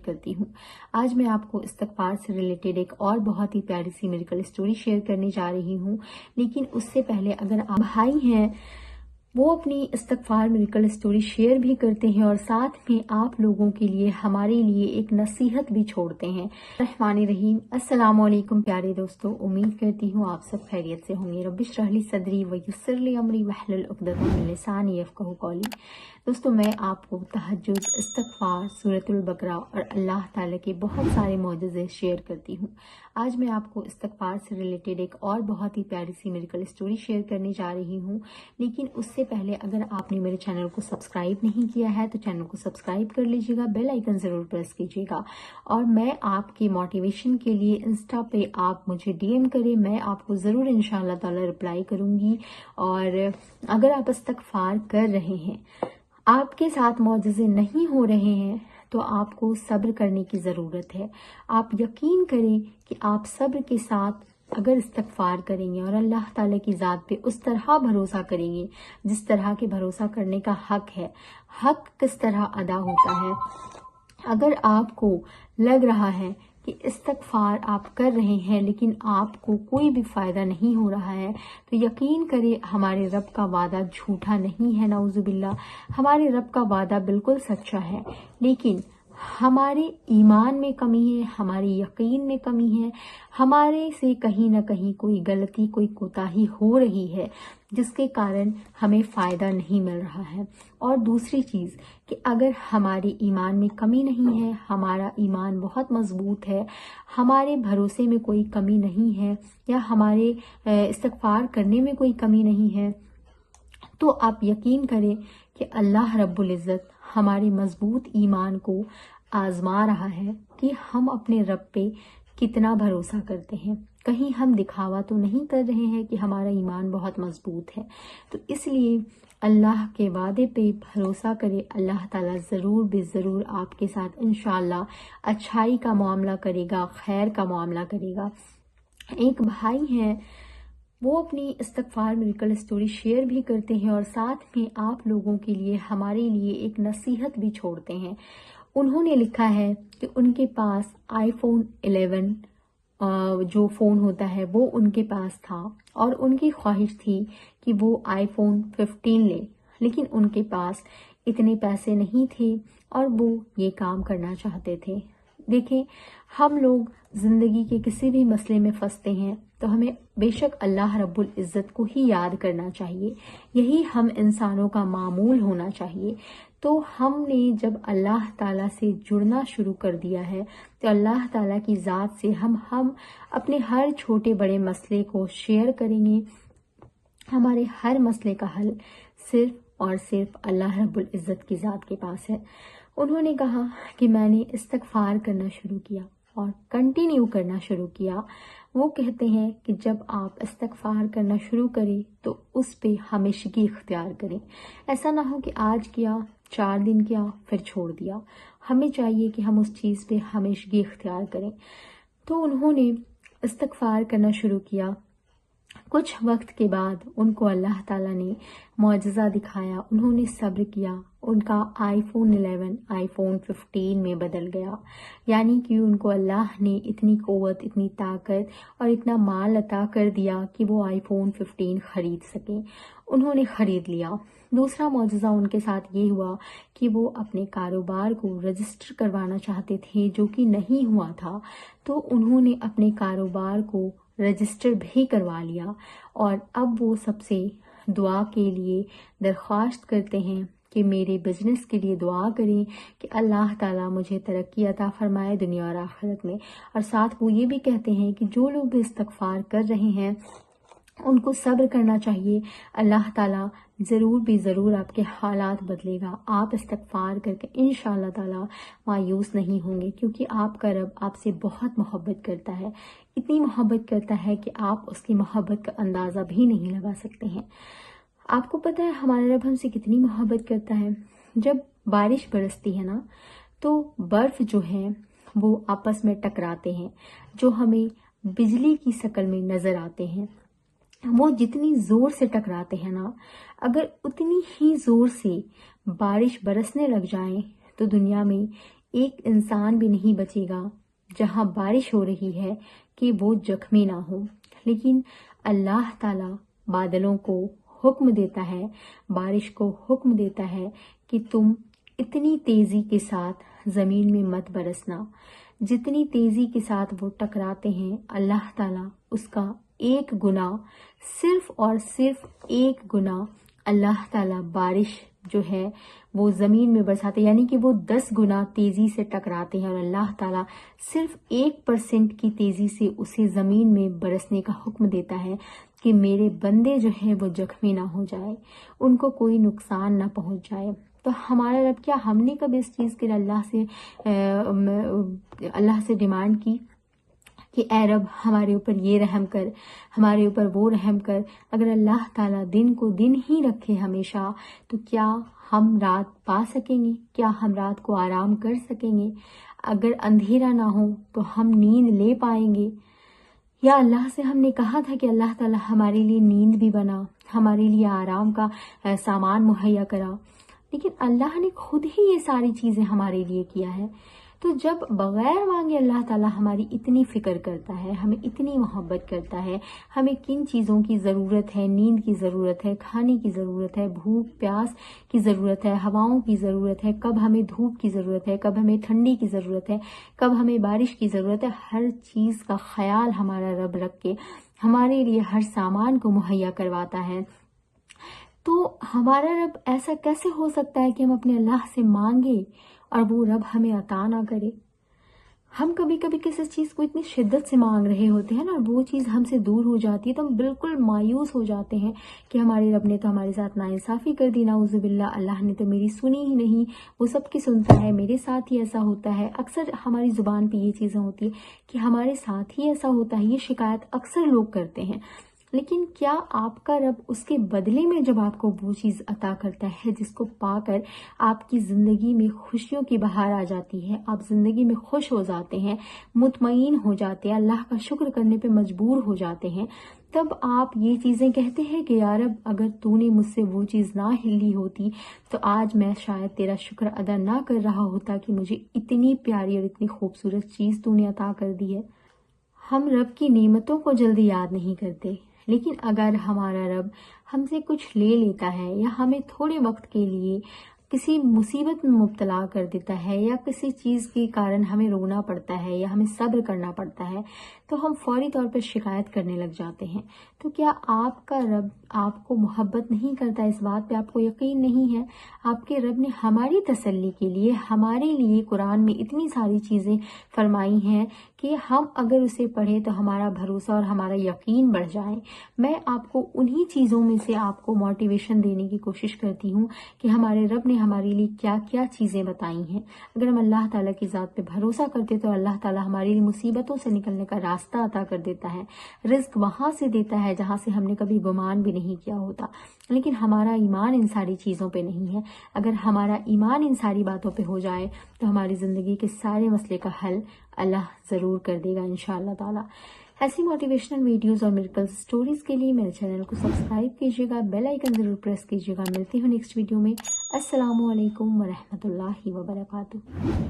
करती हूँ। आज मैं आपको इस्तग़फ़ार से रिलेटेड एक और बहुत ही प्यारी सी मिरेकल स्टोरी शेयर करने जा रही हूँ। लेकिन उससे पहले अगर आप भाई हैं वो अपनी इस्तग़फ़ार मिरेकल स्टोरी शेयर भी करते हैं और साथ में आप लोगों के लिए हमारे लिए एक नसीहत भी छोड़ते हैं। रहमानिर्रहीम। अस्सलाम वालेकुम प्यारे दोस्तों, उम्मीद करती हूँ आप सब खैरियत से होंगे। रब्बि इश्रह ली सदरी व यस्सिर ली अमरी वहलुल उक़दतम मिन लिसानी यफ़क़हू क़ौली। दोस्तों, मैं आपको तहज्जुद, इस्तग़फ़ार, सूरतुल बकरा और अल्लाह ताला के बहुत सारे मौजज़े शेयर करती हूँ। आज मैं आपको इस्तग़फ़ार से रिलेटेड एक और बहुत ही प्यारी सी मिरेकल स्टोरी शेयर करने जा रही हूँ। लेकिन उससे पहले अगर आपने मेरे चैनल को सब्सक्राइब नहीं किया है तो चैनल को सब्सक्राइब कर लीजिएगा, बेल आइकन ज़रूर प्रेस कीजिएगा। और मैं आपके मोटिवेशन के लिए इंस्टा पे आप मुझे DM करें, मैं आपको ज़रूर इंशाअल्लाह ताला रिप्लाई करूँगी। और अगर आप इस्तग़फ़ार कर रहे हैं, आपके साथ मौजज़े नहीं हो रहे हैं, तो आपको सब्र करने की ज़रूरत है। आप यकीन करें कि आप सब्र के साथ अगर इस्तग़फ़ार करेंगे और अल्लाह ताला की ज़ात पे उस तरह भरोसा करेंगे जिस तरह के भरोसा करने का हक है। हक किस तरह अदा होता है, अगर आपको लग रहा है कि इस्तग़फ़ार आप कर रहे हैं लेकिन आपको कोई भी फ़ायदा नहीं हो रहा है, तो यकीन करें हमारे रब का वादा झूठा नहीं है। नाउज़ुबिल्लाह, हमारे रब का वादा बिल्कुल सच्चा है। लेकिन हमारे ईमान में कमी है, हमारे यकीन में कमी है, हमारे से कहीं ना कहीं कोई गलती, कोई कोताही हो रही है जिसके कारण हमें फ़ायदा नहीं मिल रहा है। और दूसरी चीज़ कि अगर हमारे ईमान में कमी नहीं है, हमारा ईमान बहुत मजबूत है, हमारे भरोसे में कोई कमी नहीं है या हमारे इस्तग़फ़ार करने में कोई कमी नहीं है, तो आप यकीन करें कि अल्लाह रब्बुल इज़्ज़त हमारे मजबूत ईमान को आजमा रहा है कि हम अपने रब पे कितना भरोसा करते हैं। कहीं हम दिखावा तो नहीं कर रहे हैं कि हमारा ईमान बहुत मजबूत है। तो इसलिए अल्लाह के वादे पे भरोसा करें। अल्लाह ताला ज़रूर बेज़रूर आपके साथ इंशाअल्लाह अच्छाई का मामला करेगा, खैर का मामला करेगा। एक भाई हैं, वो अपनी इस्तग़फ़ार मिरेकल स्टोरी शेयर भी करते हैं और साथ में आप लोगों के लिए हमारे लिए एक नसीहत भी छोड़ते हैं। उन्होंने लिखा है कि उनके पास iPhone 11 जो फ़ोन होता है वो उनके पास था और उनकी ख्वाहिश थी कि वो iPhone 15 ले, लेकिन उनके पास इतने पैसे नहीं थे और वो ये काम करना चाहते थे। देखें, हम लोग ज़िंदगी के किसी भी मसले में फंसते हैं तो हमें बेशक अल्लाह रब्बुल इज़्ज़त को ही याद करना चाहिए। यही हम इंसानों का मामूल होना चाहिए। तो हमने जब अल्लाह ताला से जुड़ना शुरू कर दिया है तो अल्लाह ताला की ज़ात से हम अपने हर छोटे बड़े मसले को शेयर करेंगे। हमारे हर मसले का हल सिर्फ और सिर्फ अल्लाह रब्बुल इज़्ज़त की ज़ात के पास है। उन्होंने कहा कि मैंने इस्तग़फ़ार करना शुरू किया और कंटिन्यू करना शुरू किया। वो कहते हैं कि जब आप इस्तग़फ़ार करना शुरू करें तो उस पे हमेशगी इख्तियार करें। ऐसा ना हो कि आज किया, 4 दिन किया, फिर छोड़ दिया। हमें चाहिए कि हम उस चीज़ पे हमेशगी इख्तियार करें। तो उन्होंने इस्तग़फ़ार करना शुरू किया। कुछ वक्त के बाद उनको अल्लाह ताला ने मौजज़ा दिखाया, उन्होंने सब्र किया, उनका iPhone 11 iPhone 15 में बदल गया। यानी कि उनको अल्लाह ने इतनी क़ुव्वत, इतनी ताकत और इतना माल अता कर दिया कि वो iPhone 15 ख़रीद सकें। उन्होंने ख़रीद लिया। दूसरा मौजज़ा उनके साथ ये हुआ कि वो अपने कारोबार को रजिस्टर करवाना चाहते थे, जो कि नहीं हुआ था। तो उन्होंने अपने कारोबार को रजिस्टर भी करवा लिया और अब वो सबसे दुआ के लिए दरख्वास्त करते हैं कि मेरे बिजनेस के लिए दुआ करें कि अल्लाह ताला मुझे तरक्की अता फरमाए दुनिया और आखिरत में। और साथ वो ये भी कहते हैं कि जो लोग भी इस्तग़फ़ार कर रहे हैं उनको सब्र करना चाहिए। अल्लाह ताला ज़रूर भी ज़रूर आपके हालात बदलेगा। आप इस्तग़फ़ार करके इंशाअल्लाह ताला मायूस नहीं होंगे, क्योंकि आपका रब आपसे बहुत मोहब्बत करता है। इतनी मोहब्बत करता है कि आप उसकी मोहब्बत का अंदाज़ा भी नहीं लगा सकते हैं। आपको पता है हमारा रब हमसे कितनी मोहब्बत करता है। जब बारिश बरसती है ना, तो बर्फ़ जो है वो आपस में टकराते हैं, जो हमें बिजली की शक्ल में नज़र आते हैं। वो जितनी ज़ोर से टकराते हैं ना, अगर उतनी ही ज़ोर से बारिश बरसने लग जाए तो दुनिया में ایک انسان بھی نہیں بچے گا جہاں بارش ہو رہی ہے کہ وہ زخمی نہ ہو، لیکن اللہ تعالی بادلوں کو حکم دیتا ہے، بارش کو حکم دیتا ہے کہ تم اتنی تیزی کے ساتھ زمین میں مت برسنا۔ جتنی تیزی کے ساتھ وہ ٹکراتے ہیں، اللہ تعالیٰ اس کا ایک گنا، صرف اور صرف ایک گنا اللہ تعالیٰ بارش جو ہے وہ زمین میں برساتے، یعنی کہ وہ 10 گنا تیزی سے ٹکراتے ہیں، اور اللہ تعالیٰ صرف 1% کی تیزی سے اسے زمین میں برسنے کا حکم دیتا ہے کہ میرے بندے جو ہیں وہ زخمی نہ ہو جائے، ان کو کوئی نقصان نہ پہنچ جائے۔ تو ہمارا رب، کیا ہم نے کبھی اس چیز کے لیے اللہ سے ڈیمانڈ کی کہ اے رب ہمارے اوپر یہ رحم کر، ہمارے اوپر وہ رحم کر؟ اگر اللہ تعالیٰ دن کو دن ہی رکھے ہمیشہ، تو کیا ہم رات پا سکیں گے؟ کیا ہم رات کو آرام کر سکیں گے؟ اگر اندھیرا نہ ہو تو ہم نیند لے پائیں گے؟ یا اللہ سے ہم نے کہا تھا کہ اللہ تعالیٰ ہمارے لیے نیند بھی بنا، ہمارے لیے آرام کا سامان مہیا کرا، لیکن اللہ نے خود ہی یہ ساری چیزیں ہمارے لیے کیا ہے۔ تو جب بغیر مانگے اللہ تعالیٰ ہماری اتنی فکر کرتا ہے، ہمیں اتنی محبت کرتا ہے، ہمیں کن چیزوں کی ضرورت ہے، نیند کی ضرورت ہے، کھانے کی ضرورت ہے، بھوک پیاس کی ضرورت ہے، ہواؤں کی ضرورت ہے، کب ہمیں دھوپ کی ضرورت ہے، کب ہمیں ٹھنڈی کی ضرورت ہے، کب ہمیں بارش کی ضرورت ہے، ہر چیز کا خیال ہمارا رب رکھ کے ہمارے لیے ہر سامان کو مہیا کرواتا ہے۔ تو ہمارا رب ایسا کیسے ہو سکتا ہے کہ ہم اپنے اللہ سے مانگے اور وہ رب ہمیں عطا نہ کرے؟ ہم کبھی کبھی کسی چیز کو اتنی شدت سے مانگ رہے ہوتے ہیں نا، اور وہ چیز ہم سے دور ہو جاتی ہے تو ہم بالکل مایوس ہو جاتے ہیں کہ ہمارے رب نے تو ہمارے ساتھ ناانصافی کر دی، نعوذ باللہ، اللہ نے تو میری سنی ہی نہیں، وہ سب کی سنتا ہے، میرے ساتھ ہی ایسا ہوتا ہے۔ اکثر ہماری زبان پہ یہ چیزیں ہوتی ہے کہ ہمارے ساتھ ہی ایسا ہوتا ہے، یہ شکایت اکثر لوگ کرتے ہیں۔ لیکن کیا آپ کا رب اس کے بدلے میں جب آپ کو وہ چیز عطا کرتا ہے جس کو پا کر آپ کی زندگی میں خوشیوں کی بہار آ جاتی ہے، آپ زندگی میں خوش ہو جاتے ہیں، مطمئن ہو جاتے ہیں، اللہ کا شکر کرنے پہ مجبور ہو جاتے ہیں، تب آپ یہ چیزیں کہتے ہیں کہ یا رب اگر تو نے مجھ سے وہ چیز نہ ہلی ہوتی تو آج میں شاید تیرا شکر ادا نہ کر رہا ہوتا کہ مجھے اتنی پیاری اور اتنی خوبصورت چیز تو نے عطا کر دی ہے۔ ہم رب کی نعمتوں کو جلدی یاد نہیں کرتے، لیکن اگر ہمارا رب ہم سے کچھ لے لیتا ہے یا ہمیں تھوڑے وقت کے لیے کسی مصیبت میں مبتلا کر دیتا ہے یا کسی چیز کے کارن ہمیں رونا پڑتا ہے یا ہمیں صبر کرنا پڑتا ہے، تو ہم فوری طور پر شکایت کرنے لگ جاتے ہیں۔ تو کیا آپ کا رب آپ کو محبت نہیں کرتا؟ اس بات پہ آپ کو یقین نہیں ہے؟ آپ کے رب نے ہماری تسلی کے لیے ہمارے لیے قرآن میں اتنی ساری چیزیں فرمائی ہیں کہ ہم اگر اسے پڑھیں تو ہمارا بھروسہ اور ہمارا یقین بڑھ جائے۔ میں آپ کو انہی چیزوں میں سے آپ کو موٹیویشن دینے کی کوشش کرتی ہوں کہ ہمارے رب نے ہمارے لیے کیا کیا چیزیں بتائی ہیں۔ اگر ہم اللہ تعالیٰ کی ذات پہ بھروسہ کرتے تو اللہ تعالیٰ ہمارے لیے مصیبتوں سے نکلنے کا راستہ عطا کر دیتا ہے، رزق وہاں سے دیتا ہے جہاں سے ہم نے کبھی گمان بھی نہیں کیا ہوتا۔ لیکن ہمارا ایمان ان ساری چیزوں پہ نہیں ہے۔ اگر ہمارا ایمان ان ساری باتوں پہ ہو جائے تو ہماری زندگی کے سارے مسئلے کا حل اللہ ضرور کر دے گا انشاءاللہ تعالی۔ ایسی موٹیویشنل ویڈیوز اور میریکلز سٹوریز کے لیے میرے چینل کو سبسکرائب کیجیے گا، بیل آئیکن ضرور پریس کیجیے گا۔ ملتی ہوں نیکسٹ ویڈیو میں۔ السلام علیکم ورحمۃ اللہ وبرکاتہ۔